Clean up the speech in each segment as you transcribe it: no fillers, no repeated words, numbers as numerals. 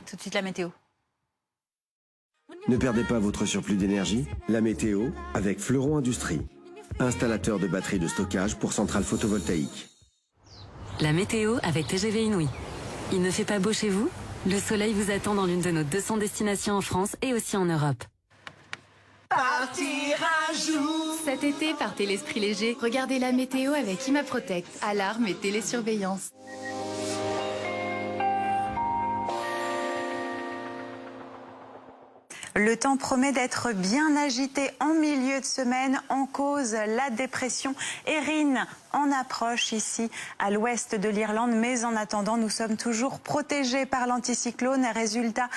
Tout de suite la météo. Ne perdez pas votre surplus d'énergie. La météo avec Fleuron Industrie. Installateur de batteries de stockage pour centrales photovoltaïques. La météo avec TGV Inouï. Il ne fait pas beau chez vous? Le soleil vous attend dans l'une de nos 200 destinations en France et aussi en Europe. Partir un jour. Cet été, partez l'esprit léger. Regardez la météo avec ImaProtect. Alarme et télésurveillance. Le temps promet d'être bien agité en milieu de semaine. En cause, la dépression Erin en approche ici à l'ouest de l'Irlande. Mais en attendant, nous sommes toujours protégés par l'anticyclone. Résultat,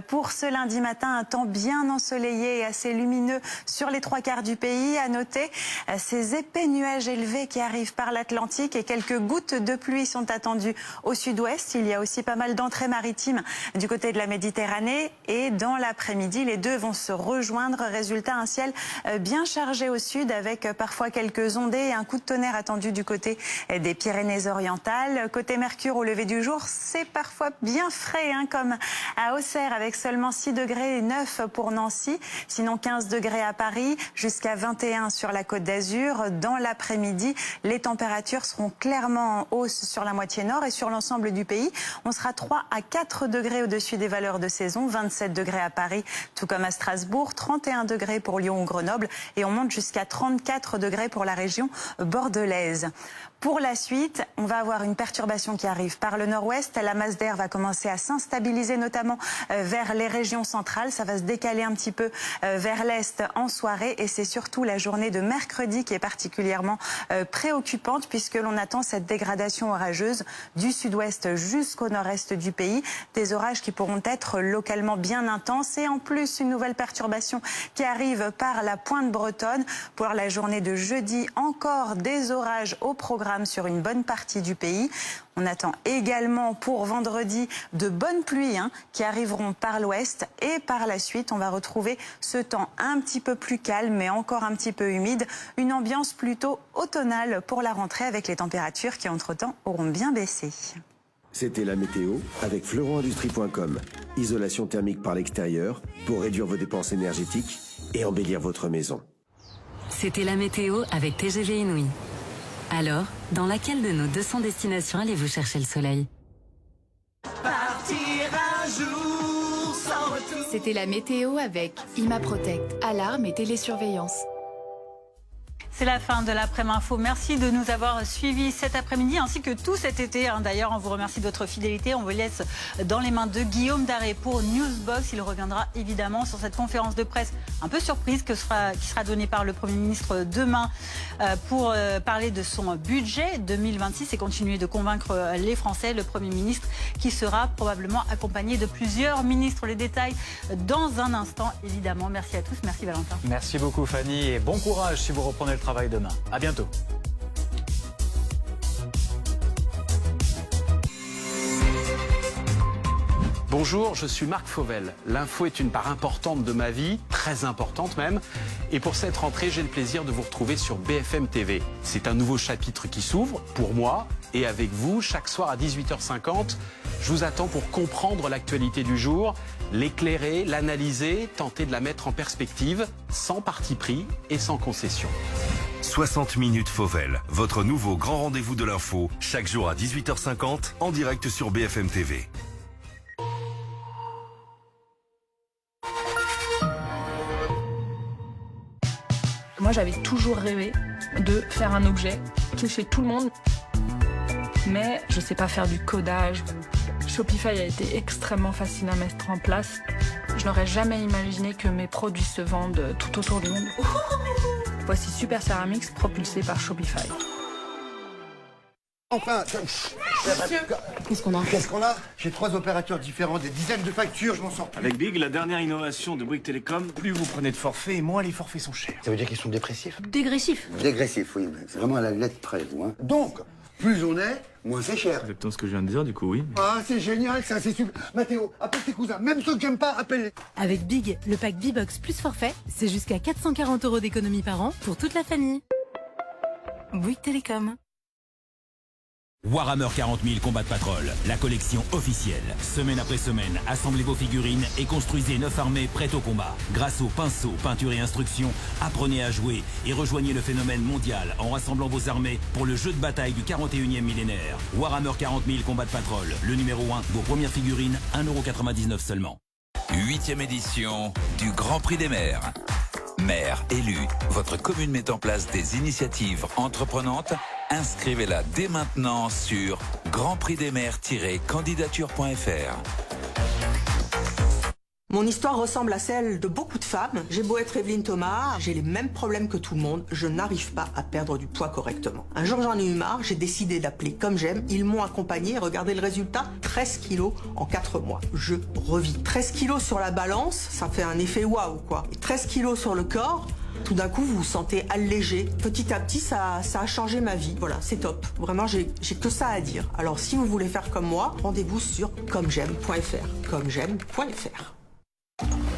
pour ce lundi matin, un temps bien ensoleillé et assez lumineux sur les 3/4 du pays. À noter ces épais nuages élevés qui arrivent par l'Atlantique et quelques gouttes de pluie sont attendues au sud-ouest. Il y a aussi pas mal d'entrées maritimes du côté de la Méditerranée. Et dans l'après-midi, les deux vont se rejoindre. Résultat, un ciel bien chargé au sud avec parfois quelques ondées et un coup de tonnerre attendu du côté des Pyrénées-Orientales. Côté Mercure, au lever du jour, c'est parfois bien frais, comme à Auxerre avec seulement 6 degrés et 9 pour Nancy. Sinon 15 degrés à Paris, jusqu'à 21 sur la Côte d'Azur. Dans l'après-midi, les températures seront clairement en hausse sur la moitié nord et sur l'ensemble du pays. On sera 3 à 4 degrés au-dessus des valeurs de saison, 27 degrés à Paris, tout comme à Strasbourg, 31 degrés pour Lyon ou Grenoble et on monte jusqu'à 34 degrés pour la région bordelaise. Pour la suite, on va avoir une perturbation qui arrive par le nord-ouest. La masse d'air va commencer à s'instabiliser, notamment vers les régions centrales. Ça va se décaler un petit peu vers l'est en soirée. Et c'est surtout la journée de mercredi qui est particulièrement préoccupante puisque l'on attend cette dégradation orageuse du sud-ouest jusqu'au nord-est du pays. Des orages qui pourront être localement bien intenses. Et en plus, une nouvelle perturbation qui arrive par la pointe bretonne. Pour la journée de jeudi, encore des orages au programme sur une bonne partie du pays. On attend également pour vendredi de bonnes pluies qui arriveront par l'ouest et par la suite on va retrouver ce temps un petit peu plus calme mais encore un petit peu humide. Une ambiance plutôt automnale pour la rentrée avec les températures qui entre-temps auront bien baissé. C'était la météo avec fleuronindustrie.com. Isolation thermique par l'extérieur pour réduire vos dépenses énergétiques et embellir votre maison. C'était la météo avec TGV Inouï. Alors, dans laquelle de nos 200 destinations allez-vous chercher le soleil? Partir un jour sans retour. C'était la météo avec ImaProtect. Alarme et télésurveillance. C'est la fin de l'après-midi info. Merci de nous avoir suivis cet après-midi ainsi que tout cet été. D'ailleurs, on vous remercie de votre fidélité. On vous laisse dans les mains de Guillaume Daré pour Newsbox. Il reviendra évidemment sur cette conférence de presse un peu surprise qui sera donnée par le Premier ministre demain pour parler de son budget 2026 et continuer de convaincre les Français. Le Premier ministre qui sera probablement accompagné de plusieurs ministres. Les détails dans un instant, évidemment. Merci à tous. Merci Valentin. Merci beaucoup Fanny et bon courage si vous reprenez le travail demain. À bientôt. Bonjour, je suis Marc Fauvel. L'info est une part importante de ma vie, très importante même. Et pour cette rentrée, j'ai le plaisir de vous retrouver sur BFM TV. C'est un nouveau chapitre qui s'ouvre pour moi et avec vous chaque soir à 18h50. Je vous attends pour comprendre l'actualité du jour, l'éclairer, l'analyser, tenter de la mettre en perspective, sans parti pris et sans concession. 60 minutes Fauvel, votre nouveau grand rendez-vous de l'info, chaque jour à 18h50, en direct sur BFM TV. Moi, j'avais toujours rêvé de faire un objet qui est chez tout le monde, mais je sais pas faire du codage. Shopify a été extrêmement facile à mettre en place. Je n'aurais jamais imaginé que mes produits se vendent tout autour du monde. Voici Super Ceramics propulsé par Shopify. Enfin, Qu'est-ce qu'on a? J'ai 3 opérateurs différents, des dizaines de factures, je m'en sors plus. Avec Big, la dernière innovation de Bouygues Télécom, plus vous prenez de forfaits, moins les forfaits sont chers. Ça veut dire qu'ils sont dépressifs? Dégressif. Dégressifs, oui, mais c'est vraiment à la lettre près, vous. Donc, plus on est, moins c'est cher. Exactement ce que je viens de dire, du coup, oui. Ah, c'est génial, ça, c'est super. Mathéo, appelle tes cousins, même ceux que j'aime pas, appelle-les. Avec Big, le pack B-Box plus forfait, c'est jusqu'à 440 € d'économie par an pour toute la famille. Bouygues Télécom. Warhammer 40 000 Combat Patrol, la collection officielle. Semaine après semaine, assemblez vos figurines et construisez 9 armées prêtes au combat. Grâce aux pinceaux, peinture et instructions, apprenez à jouer et rejoignez le phénomène mondial en rassemblant vos armées pour le jeu de bataille du 41e millénaire. Warhammer 40 000 Combat Patrol, le numéro 1, vos premières figurines, 1,99 € seulement. 8e édition du Grand Prix des maires. Maire élu, votre commune met en place des initiatives entreprenantes. Inscrivez-la dès maintenant sur grandprixdesmaires-candidature.fr. Mon histoire ressemble à celle de beaucoup de femmes. J'ai beau être Evelyne Thomas, j'ai les mêmes problèmes que tout le monde. Je n'arrive pas à perdre du poids correctement. Un jour, j'en ai eu marre, j'ai décidé d'appeler Comme J'aime. Ils m'ont accompagné. Regardez le résultat, 13 kilos en 4 mois. Je revis. 13 kilos sur la balance, ça fait un effet waouh, quoi. Et 13 kilos sur le corps, tout d'un coup, vous vous sentez allégé. Petit à petit, ça a changé ma vie. Voilà, c'est top. Vraiment, j'ai que ça à dire. Alors, si vous voulez faire comme moi, rendez-vous sur commej'aime.fr. commej'aime.fr.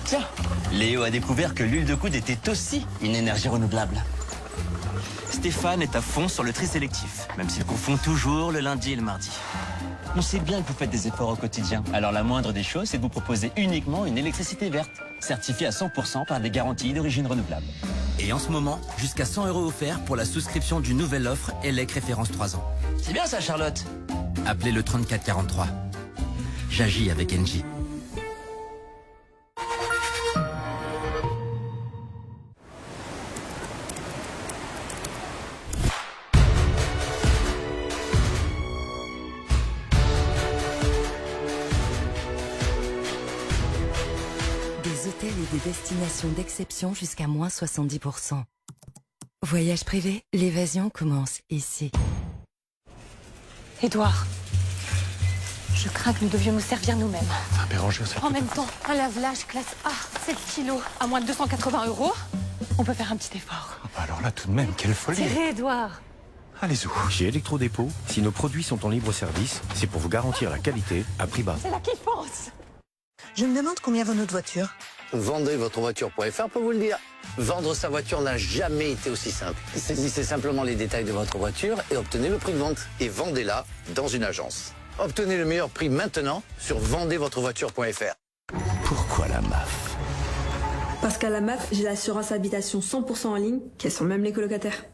Tiens, Léo a découvert que l'huile de coude était aussi une énergie renouvelable. Stéphane est à fond sur le tri sélectif, même s'il confond toujours le lundi et le mardi. On sait bien que vous faites des efforts au quotidien, alors la moindre des choses, c'est de vous proposer uniquement une électricité verte, certifiée à 100% par des garanties d'origine renouvelable. Et en ce moment, jusqu'à 100 € offerts pour la souscription d'une nouvelle offre ELEC référence 3 ans. C'est bien ça, Charlotte. Appelez le 3443. J'agis avec Engie. Et des destinations d'exception jusqu'à moins 70%. Voyage privé, l'évasion commence ici. Édouard, je crains que nous devions nous servir nous-mêmes. Enfin, Béranger, ça En même temps, un lave-linge classe A, 7 kilos, à moins de 280 €. On peut faire un petit effort. Alors là, tout de même, quelle folie. Serré, Édouard. Allez-y. Chez Electrodépôt, si nos produits sont en libre service, c'est pour vous garantir la qualité à prix bas. C'est là qu'il pense. Je me demande combien vaut notre voiture. Vendezvotrevoiture.fr peut vous le dire. Vendre sa voiture n'a jamais été aussi simple. Saisissez simplement les détails de votre voiture et obtenez le prix de vente. Et vendez-la dans une agence. Obtenez le meilleur prix maintenant sur vendezvotrevoiture.fr. Pourquoi la MAF? Parce qu'à la MAF, j'ai l'assurance habitation 100% en ligne, quels sont même les colocataires.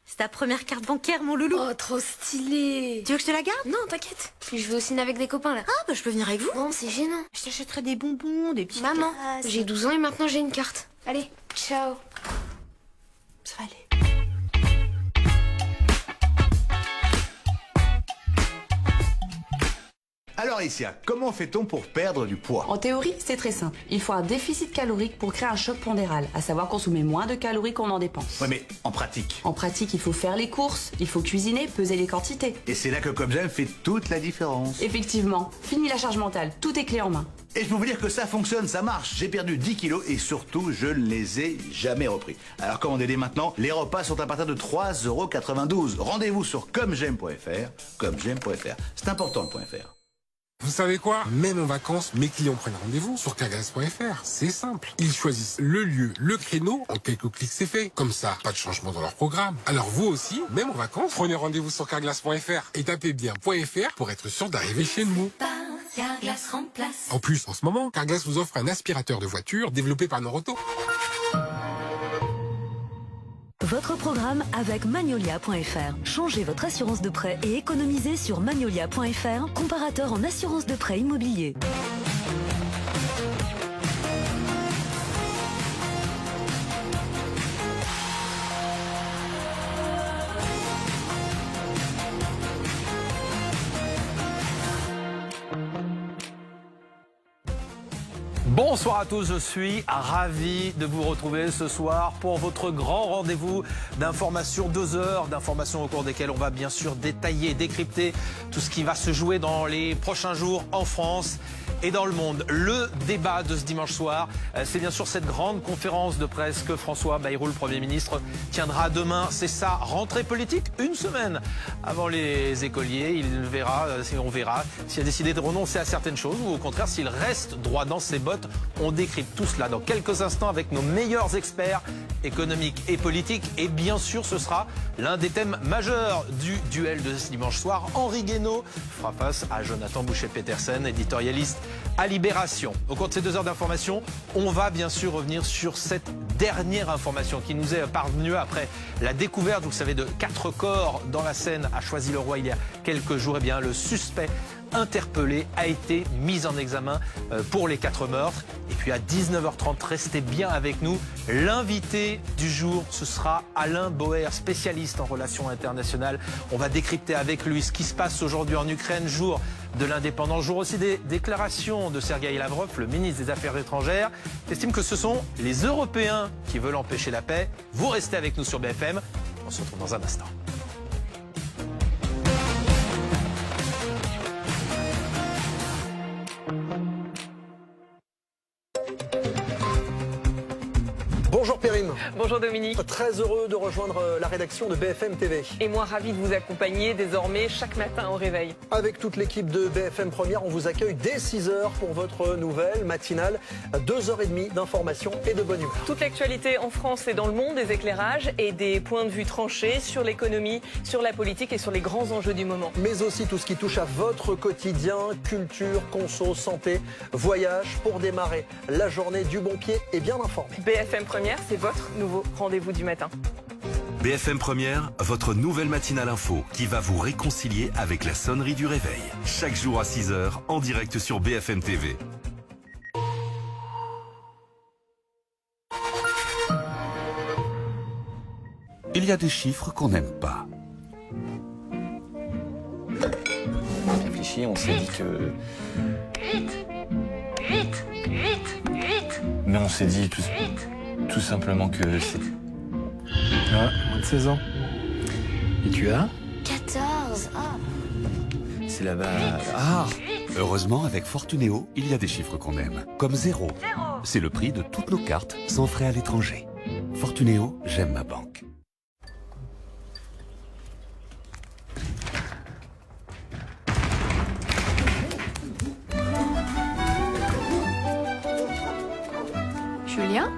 C'est ta première carte bancaire, mon loulou. Oh, trop stylé. Tu veux que je te la garde? Non, t'inquiète. Puis je vais au ciné avec des copains, là. Ah, bah je peux venir avec vous. Non, c'est gênant. Je t'achèterai des bonbons, des petites Maman, glaces. j'ai 12 ans et maintenant j'ai une carte. Allez, ciao. Ça va aller. Alors Isia, comment fait-on pour perdre du poids? En théorie, c'est très simple. Il faut un déficit calorique pour créer un choc pondéral, à savoir consommer moins de calories qu'on en dépense. Ouais, mais en pratique? En pratique, il faut faire les courses, il faut cuisiner, peser les quantités. Et c'est là que Comme J'aime fait toute la différence. Effectivement, fini la charge mentale, tout est clé en main. Et je peux vous dire que ça fonctionne, ça marche. J'ai perdu 10 kilos et surtout, je ne les ai jamais repris. Alors commandez dès maintenant, les repas sont à partir de 3,92 €. Rendez-vous sur commej'aime.fr, commej'aime.fr. C'est important le .fr. Vous savez quoi? Même en vacances, mes clients prennent rendez-vous sur carglass.fr. C'est simple. Ils choisissent le lieu, le créneau. En quelques clics, c'est fait. Comme ça, pas de changement dans leur programme. Alors vous aussi, même en vacances, prenez rendez-vous sur carglass.fr et tapez bien .fr pour être sûr d'arriver chez nous. Carglass remplace. En plus, en ce moment, Carglass vous offre un aspirateur de voiture développé par Noroto. Votre programme avec Magnolia.fr. Changez votre assurance de prêt et économisez sur Magnolia.fr, comparateur en assurance de prêt immobilier. Bonsoir à tous, je suis ravi de vous retrouver ce soir pour votre grand rendez-vous d'informations, 2 heures d'informations au cours desquelles on va bien sûr détailler, décrypter tout ce qui va se jouer dans les prochains jours en France et dans le monde. Le débat de ce dimanche soir, c'est bien sûr cette grande conférence de presse que François Bayrou, le Premier ministre, tiendra demain. C'est sa rentrée politique, une semaine avant les écoliers. On verra s'il a décidé de renoncer à certaines choses ou au contraire s'il reste droit dans ses bottes. On décrypte tout cela dans quelques instants avec nos meilleurs experts économiques et politiques. Et bien sûr, ce sera l'un des thèmes majeurs du duel de ce dimanche soir. Henri Guénaud fera face à Jonathan Boucher-Petersen, éditorialiste à Libération. Au cours de ces 2 heures d'information, on va bien sûr revenir sur cette dernière information qui nous est parvenue après la découverte, vous le savez, de 4 corps dans la Seine à Choisy-le-Roi il y a quelques jours. Eh bien, le suspect interpellé a été mis en examen pour les 4 meurtres. Et puis à 19h30, restez bien avec nous. L'invité du jour, ce sera Alain Boer, spécialiste en relations internationales. On va décrypter avec lui ce qui se passe aujourd'hui en Ukraine, jour de l'indépendance, jour aussi des déclarations de Sergueï Lavrov, le ministre des Affaires étrangères, qui estime que ce sont les Européens qui veulent empêcher la paix. Vous restez avec nous sur BFM. On se retrouve dans un instant. Bonjour Périm. Bonjour Dominique. Très heureux de rejoindre la rédaction de BFM TV. Et moi ravi de vous accompagner désormais chaque matin au réveil. Avec toute l'équipe de BFM Première, on vous accueille dès 6h pour votre nouvelle matinale. 2h30 d'information et de bonne humeur. Toute l'actualité en France et dans le monde, des éclairages et des points de vue tranchés sur l'économie, sur la politique et sur les grands enjeux du moment. Mais aussi tout ce qui touche à votre quotidien, culture, conso, santé, voyage, pour démarrer la journée du bon pied et bien informé. BFM Première, c'est votre nouveau rendez-vous du matin. BFM Première, votre nouvelle matinale info qui va vous réconcilier avec la sonnerie du réveil. Chaque jour à 6h, en direct sur BFM TV. Il y a des chiffres qu'on n'aime pas. On a réfléchi, on s'est dit que... 8. Mais on s'est dit tout simplement que c'est... Ah, moins de 16 ans. Et tu as 14. C'est là-bas... Ah! Heureusement, avec Fortunéo, il y a des chiffres qu'on aime. Comme 0. C'est le prix de toutes nos cartes, sans frais à l'étranger. Fortunéo, j'aime ma banque. Julien?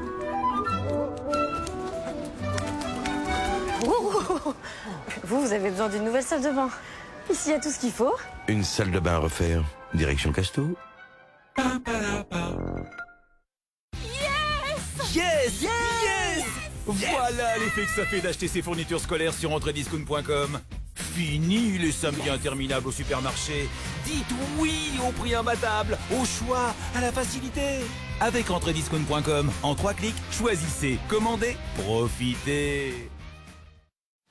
Vous avez besoin d'une nouvelle salle de bain. Ici, il y a tout ce qu'il faut. Une salle de bain à refaire. Direction Casto. Yes! Voilà l'effet que ça fait d'acheter ses fournitures scolaires sur entrediscount.com. Fini les samedis interminables au supermarché. Dites oui au prix imbattable, au choix, à la facilité. Avec entrediscount.com, en 3 clics, choisissez, commandez, profitez.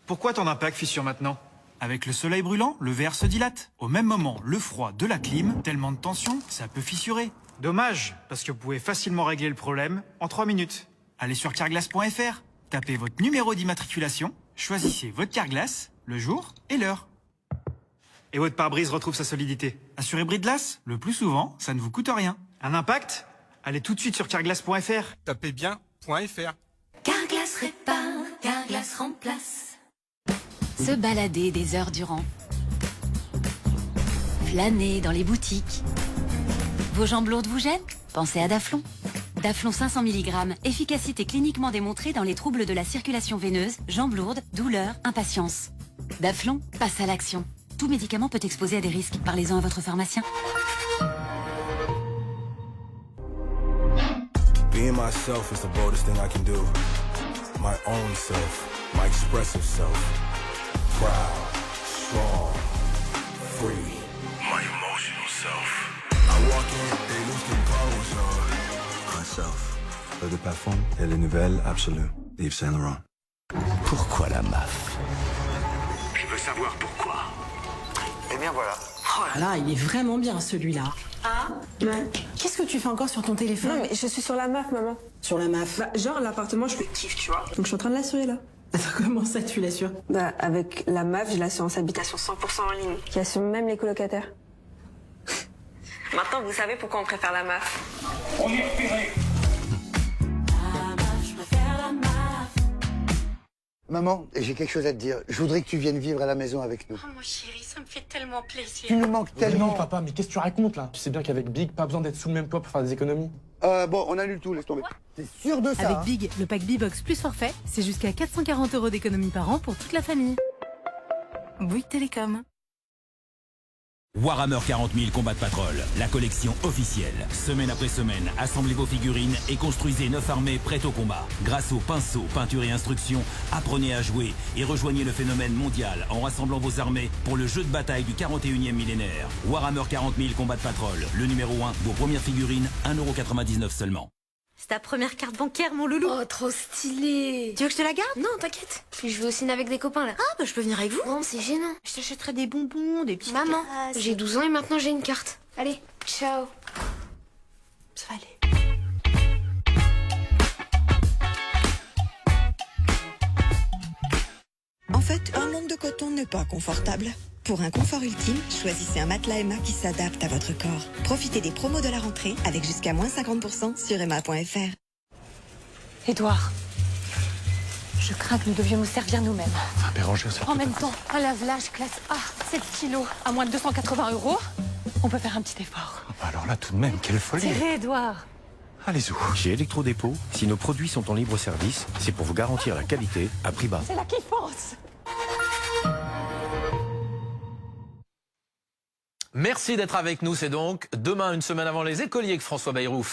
Pourquoi ton impact fissure maintenant? Avec le soleil brûlant, le verre se dilate. Au même moment, le froid de la clim, tellement de tension, ça peut fissurer. Dommage, parce que vous pouvez facilement régler le problème en 3 minutes. Allez sur carglass.fr, tapez votre numéro d'immatriculation, choisissez votre carglass, le jour et l'heure. Et votre pare-brise retrouve sa solidité. Assuré brise-glace, le plus souvent, ça ne vous coûte rien. Un impact? Allez tout de suite sur carglass.fr. Tapez bien .fr. Carglass répare, Carglass remplace. Se balader des heures durant. Flâner dans les boutiques. Vos jambes lourdes vous gênent? Pensez à Daflon. Daflon 500 mg, efficacité cliniquement démontrée dans les troubles de la circulation veineuse, jambes lourdes, douleurs, impatience. Daflon passe à l'action. Tout médicament peut exposer à des risques. Parlez-en à votre pharmacien. Being myself is the boldest thing I can do. My own self, my expressive self. Proud, strong, free. My emotional self. I walk in, they lose composure. Myself. Eau de parfum et les nouvelles absolues. Yves Saint Laurent. Pourquoi la MAF? Je veux savoir pourquoi. Eh bien voilà. Oh là là, il est vraiment bien celui-là. Ah ouais. Qu'est-ce que tu fais encore sur ton téléphone? Non mais je suis sur la MAF, maman. Sur la MAF? Bah genre l'appartement je le kiffe, tu vois. Donc je suis en train de l'assurer là. Attends, comment ça tu l'assures? Bah avec la MAF, j'ai l'assurance habitation 100% en ligne, qui assure même les colocataires. Maintenant, vous savez pourquoi on préfère la MAF. On est repéré. Maman, j'ai quelque chose à te dire. Je voudrais que tu viennes vivre à la maison avec nous. Oh mon chéri, ça me fait tellement plaisir. Tu nous manques tellement. Non, papa, mais qu'est-ce que tu racontes là? Tu sais bien qu'avec Big, pas besoin d'être sous le même toit pour faire des économies. Bon, on annule tout, laisse tomber. T'es sûr de ça? Avec Big, le pack B-Box plus forfait, c'est jusqu'à 440 € d'économie par an pour toute la famille. Bouygues Télécom. Warhammer 40 000 Combat Patrol, la collection officielle. Semaine après semaine, assemblez vos figurines et construisez 9 armées prêtes au combat. Grâce aux pinceaux, peinture et instructions, apprenez à jouer et rejoignez le phénomène mondial en rassemblant vos armées pour le jeu de bataille du 41e millénaire. Warhammer 40 000 Combat Patrol, le numéro 1, vos premières figurines, 1,99 € seulement. C'est ta première carte bancaire, mon loulou. Oh, trop stylé. Tu veux que je te la garde? Non, t'inquiète. Puis je vais au ciné avec des copains là. Ah, bah je peux venir avec vous. Non, c'est gênant. Je t'achèterai des bonbons, des petits. Maman, j'ai 12 ans et maintenant j'ai une carte. Allez, ciao. Ça va aller. En fait, un monde de coton n'est pas confortable. Pour un confort ultime, choisissez un matelas Emma qui s'adapte à votre corps. Profitez des promos de la rentrée avec jusqu'à moins 50% sur emma.fr. Édouard, je crains que nous devions nous servir nous-mêmes. Enfin, Béranger, ça. En même temps, un lave-linge classe A, 7 kilos, à moins de 280 €. On peut faire un petit effort. Alors là, tout de même, quelle folie. Tirez, Édouard. Allez-y. Chez Electrodépôt, si nos produits sont en libre service, c'est pour vous garantir la qualité à prix bas. C'est la kiffance. Merci d'être avec nous. C'est donc demain, une semaine avant les écoliers, que François Bayrou